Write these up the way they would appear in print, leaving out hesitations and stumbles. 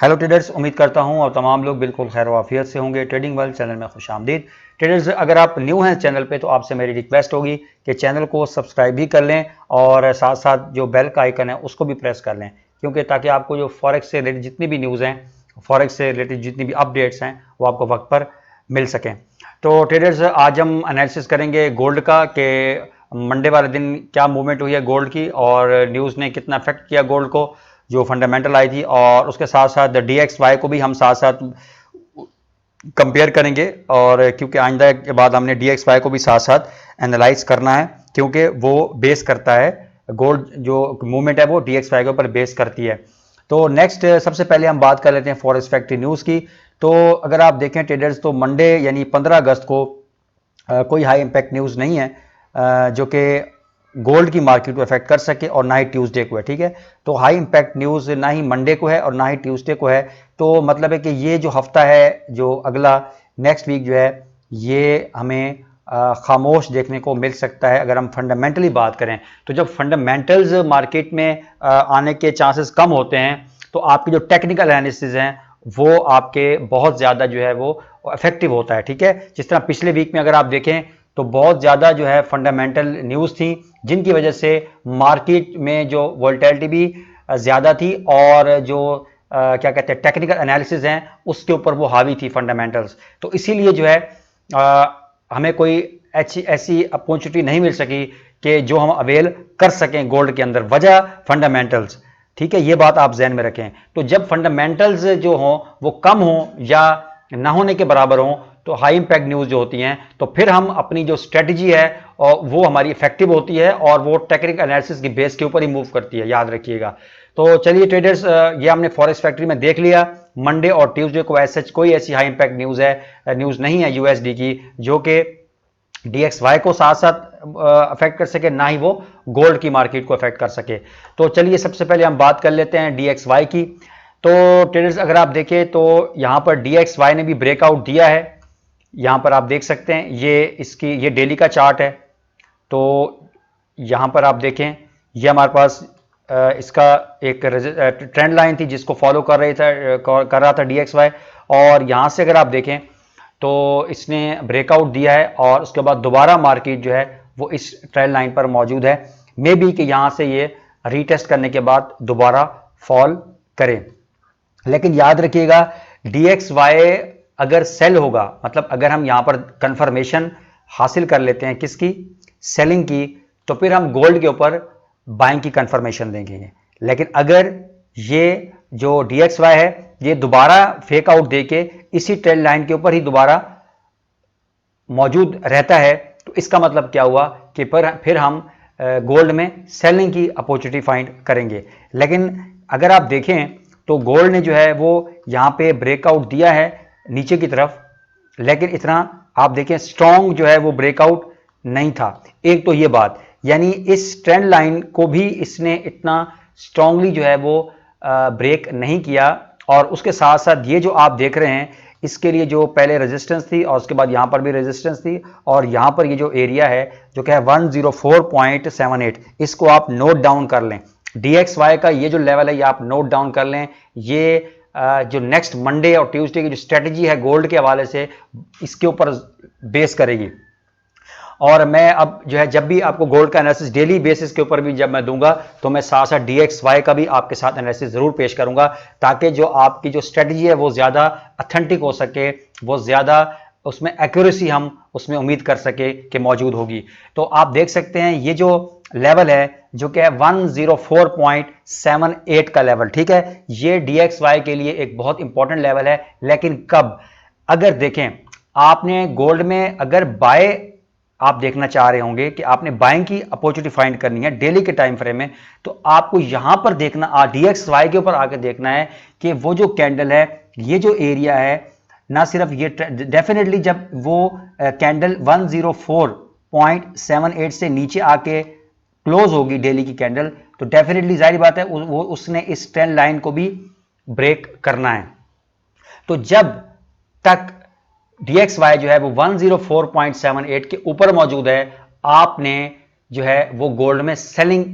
Hello traders, उम्मीद करता हूं और तमाम लोग बिल्कुल खैर वाफियत से होंगे। ट्रेडिंग वर्ल्ड चैनल में खुशामदीद। ट्रेडर्स, अगर आप न्यू हैं चैनल पे तो आपसे मेरी रिक्वेस्ट होगी कि चैनल को सब्सक्राइब भी कर लें और साथ साथ जो बेल का आइकन है उसको भी प्रेस कर लें, क्योंकि ताकि आपको जो फॉरेक्स से रिलेटेड जितनी भी न्यूज़ हैं, फॉरेक्स से रिलेटेड जितनी भी अपडेट्स हैं वो आपको वक्त पर मिल सकें। तो ट्रेडर्स, आज हम एनालिसिस करेंगे गोल्ड का कि मंडे वाले दिन क्या मूवमेंट हुई है गोल्ड की और न्यूज़ ने कितना अफेक्ट किया गोल्ड को, जो फंडामेंटल आई थी, और उसके साथ साथ DXY को भी हम साथ साथ कंपेयर करेंगे। और क्योंकि आइंदा के बाद हमने DXY को भी साथ साथ एनालाइज करना है, क्योंकि वो बेस करता है, गोल्ड जो मूवमेंट है वो DXY के ऊपर बेस करती है। तो नेक्स्ट, सबसे पहले हम बात कर लेते हैं फॉरेक्स फैक्ट्री न्यूज़ की। तो अगर आप देखें ट्रेडर्स, तो मंडे यानी 15 अगस्त को कोई हाई इम्पैक्ट न्यूज़ नहीं है जो कि गोल्ड की मार्केट को अफेक्ट कर सके, और ना ही ट्यूसडे को है। ठीक है, तो हाई इंपैक्ट न्यूज़ ना ही मंडे को है और ना ही ट्यूसडे को है। तो मतलब है कि ये जो हफ्ता है, जो अगला नेक्स्ट वीक जो है, ये हमें खामोश देखने को मिल सकता है। अगर हम फंडामेंटली बात करें तो जब फंडामेंटल्स मार्केट में आने के चांसेस कम होते हैं तो आपके जो टेक्निकल एनालिसिस हैं वो आपके बहुत ज़्यादा जो है वो इफेक्टिव होता है। ठीक है, जिस तरह पिछले वीक में अगर आप देखें तो बहुत ज़्यादा जो है फंडामेंटल न्यूज़ थी जिनकी वजह से मार्केट में जो वोलेटिलिटी भी ज़्यादा थी, और जो क्या कहते हैं टेक्निकल एनालिसिस हैं उसके ऊपर वो हावी थी फंडामेंटल्स। तो इसीलिए जो है हमें कोई ऐसी अपॉर्चुनिटी नहीं मिल सकी कि जो हम अवेल कर सकें गोल्ड के अंदर, वजह फंडामेंटल्स। ठीक है, ये बात आप जहन में रखें। तो जब फंडामेंटल्स जो हों वो कम हों या ना होने के बराबर हों तो हाई इंपैक्ट न्यूज़ जो होती हैं, तो फिर हम अपनी जो स्ट्रेटजी है और वो हमारी इफेक्टिव होती है और वो टेक्निकल एनालिसिस की बेस के ऊपर ही मूव करती है, याद रखिएगा। तो चलिए ट्रेडर्स, ये हमने फॉरेक्स फैक्ट्री में देख लिया। मंडे और ट्यूसडे को ऐसे कोई ऐसी हाई इंपैक्ट न्यूज़ नहीं है यूएसडी की जो कि DXY को साथ साथ अफेक्ट कर सके, ना ही वो गोल्ड की मार्केट को अफेक्ट कर सके। तो चलिए सबसे पहले हम बात कर लेते हैं DXY की। तो ट्रेडर्स, अगर आप देखें तो यहां पर DXY ने भी ब्रेकआउट दिया है। यहां पर आप देख सकते हैं ये डेली का चार्ट है। तो यहां पर आप देखें ये हमारे पास इसका एक ट्रेंड लाइन थी जिसको फॉलो कर रहा था DXY, और यहां से अगर आप देखें तो इसने ब्रेकआउट दिया है और उसके बाद दोबारा मार्केट जो है वो इस ट्रेंड लाइन पर मौजूद है। मे बी कि यहां से ये रीटेस्ट करने के बाद दोबारा फॉल करें। लेकिन याद रखिएगा DXY अगर सेल होगा, मतलब अगर हम यहां पर कंफर्मेशन हासिल कर लेते हैं किसकी, सेलिंग की, तो फिर हम गोल्ड के ऊपर बाइंग की कंफर्मेशन देंगे। लेकिन अगर ये जो DXY है ये दोबारा फेक आउट देके इसी ट्रेंड लाइन के ऊपर ही दोबारा मौजूद रहता है तो इसका मतलब क्या हुआ कि फिर हम गोल्ड में सेलिंग की अपॉर्चुनिटी फाइंड करेंगे। लेकिन अगर आप देखें तो गोल्ड ने जो है वो यहां पे ब्रेकआउट दिया है नीचे की तरफ, लेकिन इतना आप देखें स्ट्रॉन्ग जो है वो ब्रेकआउट नहीं था। एक तो ये बात, यानी इस ट्रेंड लाइन को भी इसने इतना स्ट्रांगली जो है वो ब्रेक नहीं किया। और उसके साथ साथ ये जो आप देख रहे हैं इसके लिए जो पहले रेजिस्टेंस थी और उसके बाद यहां पर भी रेजिस्टेंस थी, और यहां पर ये जो एरिया है जो कि है 104.78, इसको आप नोट डाउन कर लें। DXY का ये जो लेवल है ये आप नोट डाउन कर लें। ये जो नेक्स्ट मंडे और ट्यूसडे की जो स्ट्रेटजी है गोल्ड के हवाले से इसके ऊपर बेस करेगी। और मैं अब जो है जब भी आपको गोल्ड का एनालिसिस डेली बेसिस के ऊपर भी जब मैं दूंगा तो मैं साथ साथ DXY का भी आपके साथ एनालिसिस जरूर पेश करूंगा, ताकि जो आपकी जो स्ट्रेटजी है वो ज्यादा ऑथेंटिक हो सके, वो ज्यादा उसमें एक्यूरेसी हम उसमें उम्मीद कर सके कि मौजूद होगी। तो आप देख सकते हैं ये जो लेवल है जो कि है 104.78 का लेवल। ठीक है, ये DXY के लिए एक बहुत इंपॉर्टेंट लेवल है। लेकिन कब, अगर देखें आपने गोल्ड में अगर बाय आप देखना चाह रहे होंगे कि आपने बाइंग की अपॉर्चुनिटी फाइंड करनी है डेली के टाइम फ्रेम में, तो आपको यहां पर देखना, DXY के ऊपर आकर देखना है कि वो जो कैंडल है, ये जो एरिया है, ना सिर्फ ये डेफिनेटली जब वो कैंडल 104.78 से नीचे आके क्लोज होगी डेली की कैंडल, तो डेफिनेटली जाहिर बात है वो उसने इस ट्रेंड लाइन को भी ब्रेक करना है। तो जब तक DXY जो है वो 104.78 के ऊपर मौजूद है, आपने जो है वो गोल्ड में सेलिंग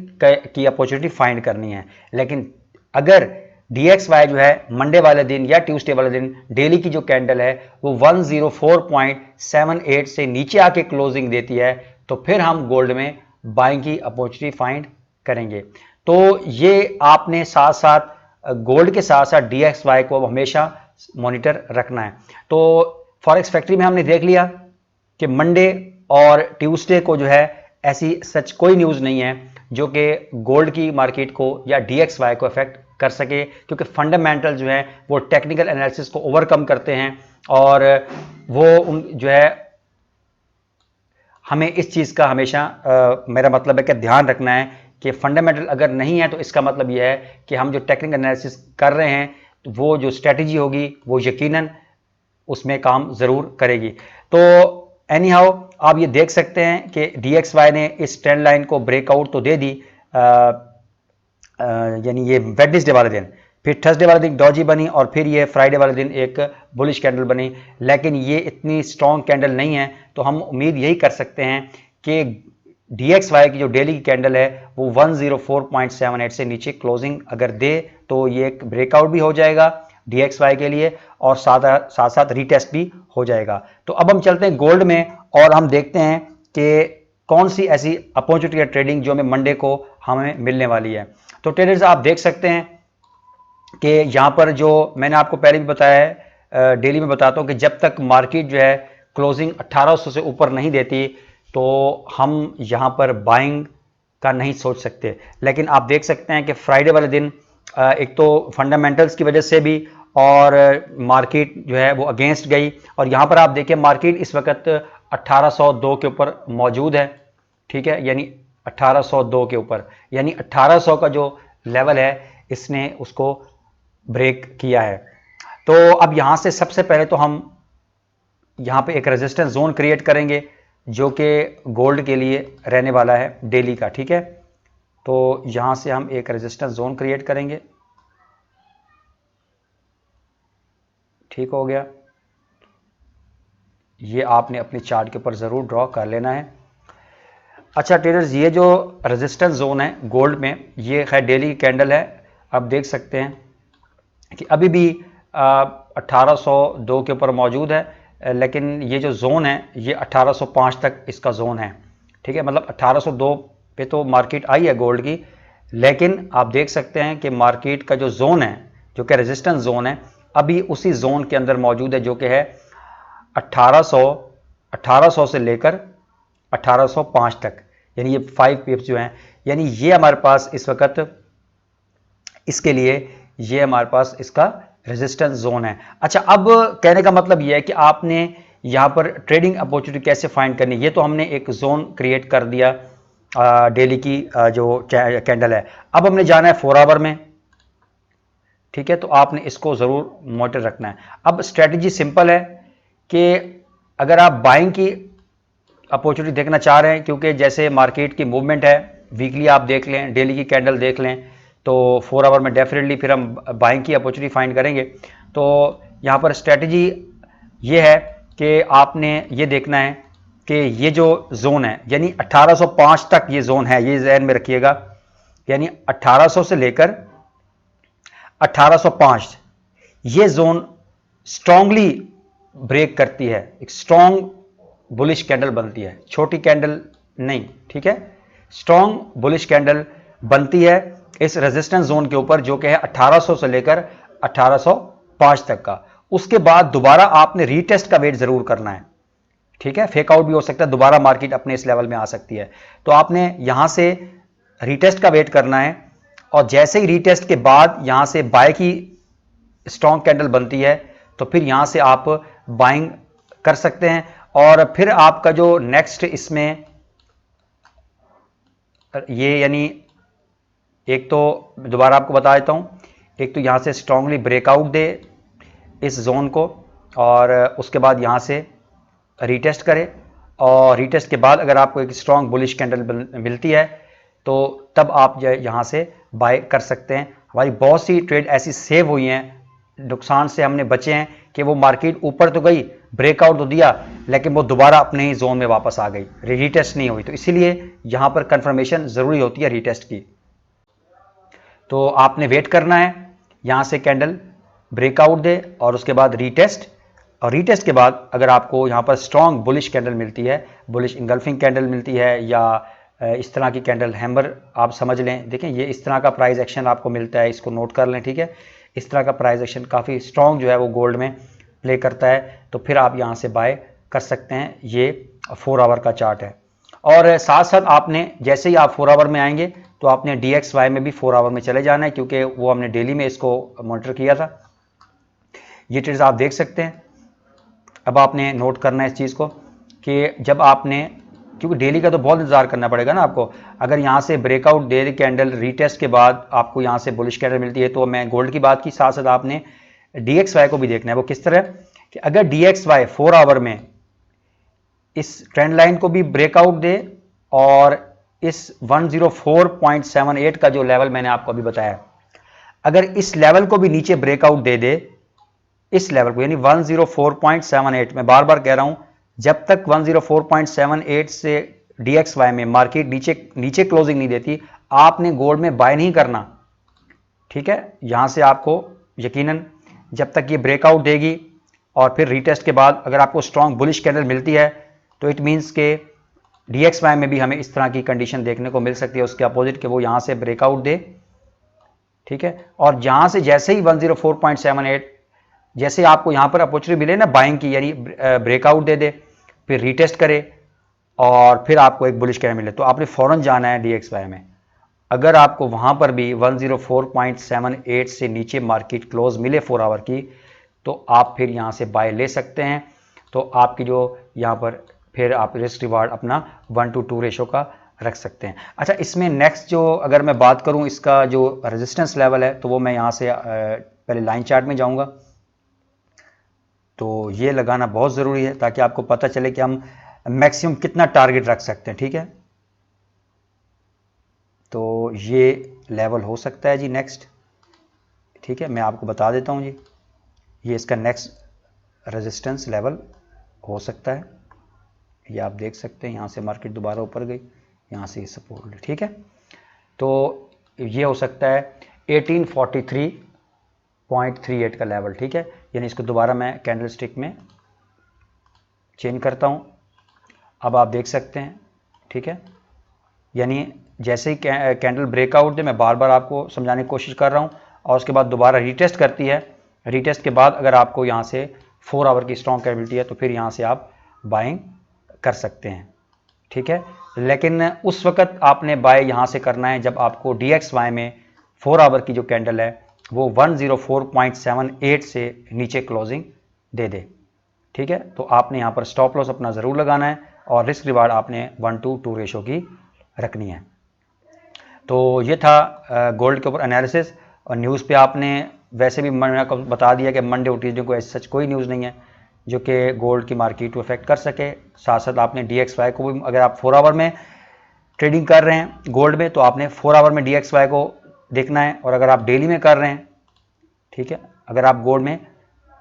की अपॉर्चुनिटी फाइंड करनी है। लेकिन अगर DXY जो है मंडे वाले दिन या ट्यूसडे वाले दिन डेली की जो कैंडल है वो 104.78 से नीचे आके क्लोजिंग देती है तो फिर हम गोल्ड में बाइंग की अपॉर्चुनिटी फाइंड करेंगे। तो ये आपने साथ साथ गोल्ड के साथ साथ DXY को हमेशा मॉनिटर रखना है। तो फॉरेक्स फैक्ट्री में हमने देख लिया कि मंडे और ट्यूसडे को जो है ऐसी सच कोई न्यूज़ नहीं है जो कि गोल्ड की मार्केट को या DXY को अफेक्ट कर सके, क्योंकि फंडामेंटल जो है वो टेक्निकल एनालिसिस को ओवरकम करते हैं और वो जो है हमें इस चीज़ का हमेशा मेरा मतलब है कि ध्यान रखना है कि फंडामेंटल अगर नहीं है तो इसका मतलब यह है कि हम जो टेक्निकल एनालिसिस कर रहे हैं तो वो जो स्ट्रेटजी होगी वो यकीनन उसमें काम ज़रूर करेगी। तो एनी हाउ आप ये देख सकते हैं कि DXY ने इस ट्रेंड लाइन को ब्रेकआउट तो दे दी, यानी ये वेडनेसडे वाले दिन, फिर थर्सडे वाले दिन डॉजी बनी और फिर ये फ्राइडे वाले दिन एक बुलिश कैंडल बनी, लेकिन ये इतनी स्ट्रॉन्ग कैंडल नहीं है। तो हम उम्मीद यही कर सकते हैं कि DXY की जो डेली की कैंडल है वो 104.78 से नीचे क्लोजिंग अगर दे तो ये एक ब्रेकआउट भी हो जाएगा DXY के लिए और साथ साथ रीटेस्ट भी हो जाएगा। तो अब हम चलते हैं गोल्ड में और हम देखते हैं कि कौन सी ऐसी अपॉर्चुनिटी है ट्रेडिंग जो हमें मंडे को हमें मिलने वाली है। तो ट्रेडर्स आप देख सकते हैं कि यहाँ पर जो मैंने आपको पहले भी बताया है, डेली में बताता हूँ कि जब तक मार्केट जो है क्लोजिंग 1800 से ऊपर नहीं देती तो हम यहाँ पर बाइंग का नहीं सोच सकते। लेकिन आप देख सकते हैं कि फ्राइडे वाले दिन एक तो फंडामेंटल्स की वजह से भी और मार्केट जो है वो अगेंस्ट गई और यहाँ पर आप देखिए मार्केट इस वक्त 1802 के ऊपर मौजूद है, ठीक है, यानी 1802 के ऊपर, यानी 1800 का जो लेवल है इसने उसको ब्रेक किया है। तो अब यहाँ से सबसे पहले तो हम यहाँ पे एक रेजिस्टेंस जोन क्रिएट करेंगे जो कि गोल्ड के लिए रहने वाला है डेली का, ठीक है। तो यहाँ से हम एक रेजिस्टेंस जोन क्रिएट करेंगे, ठीक हो गया। ये आपने अपनी चार्ट के ऊपर ज़रूर ड्रॉ कर लेना है। अच्छा ट्रेडर्स, ये जो रेजिस्टेंस जोन है गोल्ड में ये खैर डेली की कैंडल है। आप देख सकते हैं कि अभी भी 1802 के ऊपर मौजूद है, लेकिन ये जो जोन है ये 1805 तक इसका जोन है, ठीक है। मतलब 1802 पे तो मार्केट आई है गोल्ड की, लेकिन आप देख सकते हैं कि मार्केट का जो जोन है जो कि रेजिस्टेंस जोन है अभी उसी जोन के अंदर मौजूद है जो कि है 1800 से लेकर 1805 तक, यानी ये 5 पिप्स जो हैं, यानी ये हमारे पास इस वक्त इसके लिए ये हमारे पास इसका रेजिस्टेंस जोन है। अच्छा, अब कहने का मतलब ये है कि आपने यहाँ पर ट्रेडिंग अपॉर्चुनिटी कैसे फाइंड करनी, ये तो हमने एक जोन क्रिएट कर दिया डेली की जो कैंडल है। अब हमने जाना है 4 आवर में, ठीक है। तो आपने इसको ज़रूर मॉनिटर रखना है। अब स्ट्रेटजी सिंपल है कि अगर आप बाइंग की अपॉर्चुनिटी देखना चाह रहे हैं, क्योंकि जैसे मार्केट की मूवमेंट है वीकली आप देख लें, डेली की कैंडल देख लें, तो 4 आवर में डेफिनेटली फिर हम बाइंग की अपॉर्चुनिटी फाइंड करेंगे। तो यहाँ पर स्ट्रेटजी ये है कि आपने ये देखना है कि ये जो जोन है यानी 1805 तक ये जोन है, ये ज़हन में रखिएगा, यानी 1800 से लेकर 1805 ये जोन स्ट्रांगली ब्रेक करती है, एक स्ट्रॉन्ग बुलिश कैंडल बनती है, छोटी कैंडल नहीं, ठीक है, स्ट्रॉन्ग बुलिश कैंडल बनती है इस रेजिस्टेंस जोन के ऊपर जो कि है 1800 से लेकर 1805 तक का। उसके बाद दोबारा आपने रीटेस्ट का वेट जरूर करना है, ठीक है, फेक आउट भी हो सकता है, दोबारा मार्केट अपने इस लेवल में आ सकती है। तो आपने यहां से रीटेस्ट का वेट करना है और जैसे ही रीटेस्ट के बाद यहां से बाय की स्ट्रॉन्ग कैंडल बनती है तो फिर यहां से आप बाइंग कर सकते हैं। और फिर आपका जो नेक्स्ट इसमें ये यानी एक तो दोबारा आपको बता देता हूं, एक तो यहां से स्ट्रांगली ब्रेकआउट दे इस जोन को और उसके बाद यहां से रीटेस्ट करे और रीटेस्ट के बाद अगर आपको एक स्ट्रांग बुलिश कैंडल मिलती है तो तब आप यहां से बाय कर सकते हैं। हमारी बहुत सी ट्रेड ऐसी सेव हुई हैं, नुकसान से हमने बचे हैं कि वो मार्केट ऊपर तो गई, ब्रेकआउट तो दिया, लेकिन वो दोबारा अपने ही जोन में वापस आ गई, रीटेस्ट नहीं हुई। तो इसीलिए यहां पर कंफर्मेशन जरूरी होती है रीटेस्ट की। तो आपने वेट करना है, यहाँ से कैंडल ब्रेकआउट दे और उसके बाद रीटेस्ट, और रीटेस्ट के बाद अगर आपको यहाँ पर स्ट्रॉन्ग बुलिश कैंडल मिलती है, बुलिश इंगल्फिंग कैंडल मिलती है, या इस तरह की कैंडल हैमर आप समझ लें, देखें ये इस तरह का प्राइस एक्शन आपको मिलता है, इसको नोट कर लें, ठीक है। इस तरह का प्राइस एक्शन काफ़ी स्ट्रॉन्ग जो है वो गोल्ड में प्ले करता है, तो फिर आप यहाँ से बाय कर सकते हैं। ये 4 आवर का चार्ट है। और साथ साथ आपने जैसे ही आप 4 आवर में आएंगे तो आपने DXY में भी 4 आवर में चले जाना है, क्योंकि वो हमने डेली में इसको मॉनिटर किया था। ये ट्रेड्स आप देख सकते हैं। अब आपने नोट करना है इस चीज़ को कि जब आपने, क्योंकि डेली का तो बहुत इंतजार करना पड़ेगा ना आपको, अगर यहाँ से ब्रेकआउट दे कैंडल रीटेस्ट के बाद आपको यहाँ से बुलिश कैंडल मिलती है, तो मैं गोल्ड की बात की, साथ साथ आपने DXY को भी देखना है। वो किस तरह कि अगर DXY 4 आवर में इस ट्रेंड लाइन को भी ब्रेकआउट दे और इस 104.78 का जो लेवल मैंने आपको अभी बताया, अगर इस लेवल को भी नीचे ब्रेकआउट दे दे, इस लेवल को यानी 104.78, मैं बार बार कह रहा हूं, जब तक 104.78 से DXY में मार्केट नीचे क्लोजिंग नहीं देती, आपने गोल्ड में बाय नहीं करना, ठीक है। यहां से आपको यकीनन जब तक ये ब्रेकआउट देगी और फिर रीटेस्ट के बाद अगर आपको स्ट्रॉन्ग बुलिश कैंडल मिलती है, तो इट मींस के DXY में भी हमें इस तरह की कंडीशन देखने को मिल सकती है, उसके अपोजिट कि वो यहां से ब्रेकआउट दे, ठीक है। और यहां से जैसे ही 104.78 जैसे आपको यहां पर अपॉर्चुनिटी मिले ना बाइंग की, यानी ब्रेकआउट दे दे, फिर रीटेस्ट करे और फिर आपको एक बुलिश कैंडल मिले, तो आपने फौरन जाना है DXY में। अगर आपको वहां पर भी 104.78 से नीचे मार्केट क्लोज मिले 4 आवर की, तो आप फिर यहां से बाय ले सकते हैं। तो आपकी जो यहां पर फिर आप रिस्क रिवार्ड अपना 1:2 रेशो का रख सकते हैं। अच्छा, इसमें नेक्स्ट जो अगर मैं बात करूं इसका जो रेजिस्टेंस लेवल है, तो वो मैं यहां से पहले लाइन चार्ट में जाऊंगा। तो ये लगाना बहुत ज़रूरी है ताकि आपको पता चले कि हम मैक्सिमम कितना टारगेट रख सकते हैं, ठीक है। तो ये लेवल हो सकता है जी नेक्स्ट, ठीक है, मैं आपको बता देता हूं जी, ये इसका नेक्स्ट रेजिस्टेंस लेवल हो सकता है। ये आप देख सकते हैं, यहाँ से मार्केट दोबारा ऊपर गई, यहाँ से सपोर्ट, ठीक है। तो ये हो सकता है 1843.38 का लेवल, ठीक है। यानी इसको दोबारा मैं कैंडल स्टिक में चेंज करता हूँ, अब आप देख सकते हैं, ठीक है। यानी जैसे ही कैंडल ब्रेकआउट दे, मैं बार बार आपको समझाने की कोशिश कर रहा हूँ, और उसके बाद दोबारा रीटेस्ट करती है, रीटेस्ट के बाद अगर आपको यहाँ से 4 आवर की स्ट्रॉन्ग कैंडल मिलती है, तो फिर यहाँ से आप बाइंग कर सकते हैं, ठीक है। लेकिन उस वक्त आपने बाय यहाँ से करना है जब आपको DXY में 4 आवर की जो कैंडल है वो 104.78 से नीचे क्लोजिंग दे दे, ठीक है। तो आपने यहाँ पर स्टॉप लॉस अपना ज़रूर लगाना है और रिस्क रिवार्ड आपने 1:2 रेशो की रखनी है। तो ये था गोल्ड के ऊपर एनालिसिस। और न्यूज़ पे आपने वैसे भी मैंने आपको बता दिया कि मंडे और ट्यूसडे को ऐसा सच कोई न्यूज़ नहीं है जो कि गोल्ड की मार्केट को इफेक्ट कर सके। साथ साथ आपने DXY को भी, अगर आप 4 आवर में ट्रेडिंग कर रहे हैं गोल्ड में, तो आपने 4 आवर में DXY को देखना है। और अगर आप डेली में कर रहे हैं, ठीक है, अगर आप गोल्ड में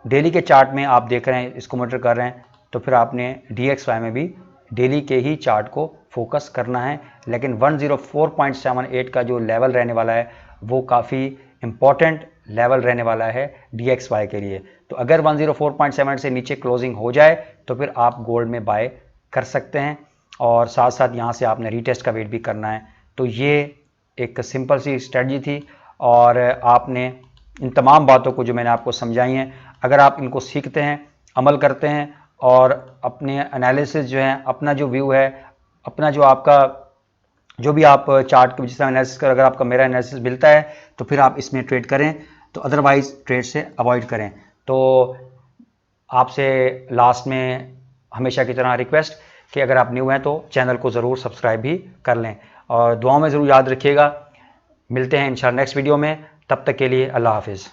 डेली के चार्ट में आप देख रहे हैं, इसको मॉनिटर कर रहे हैं, तो फिर आपने DXY में भी डेली के ही चार्ट को फोकस करना है। लेकिन 104.78 का जो लेवल रहने वाला है वो काफ़ी इंपॉर्टेंट लेवल रहने वाला है DXY के लिए। तो अगर 104.78 से नीचे क्लोजिंग हो जाए तो फिर आप गोल्ड में बाय कर सकते हैं, और साथ साथ यहाँ से आपने रीटेस्ट का वेट भी करना है। तो ये एक सिंपल सी स्ट्रेटजी थी, और आपने इन तमाम बातों को जो मैंने आपको समझाई हैं, अगर आप इनको सीखते हैं, अमल करते हैं, और अपने एनालिसिस जो है, अपना जो व्यू है, अपना जो आपका जो भी आप चार्ट के जिस तरह एनालिसिस कर, अगर आपका मेरा एनालिसिस मिलता है तो फिर आप इसमें ट्रेड करें, तो अदरवाइज ट्रेड से अवॉइड करें। तो आपसे लास्ट में हमेशा की तरह रिक्वेस्ट कि अगर आप न्यू हैं तो चैनल को ज़रूर सब्सक्राइब भी कर लें, और दुआओं में ज़रूर याद रखिएगा। मिलते हैं इंशाल्लाह नेक्स्ट वीडियो में, तब तक के लिए अल्लाह हाफिज़।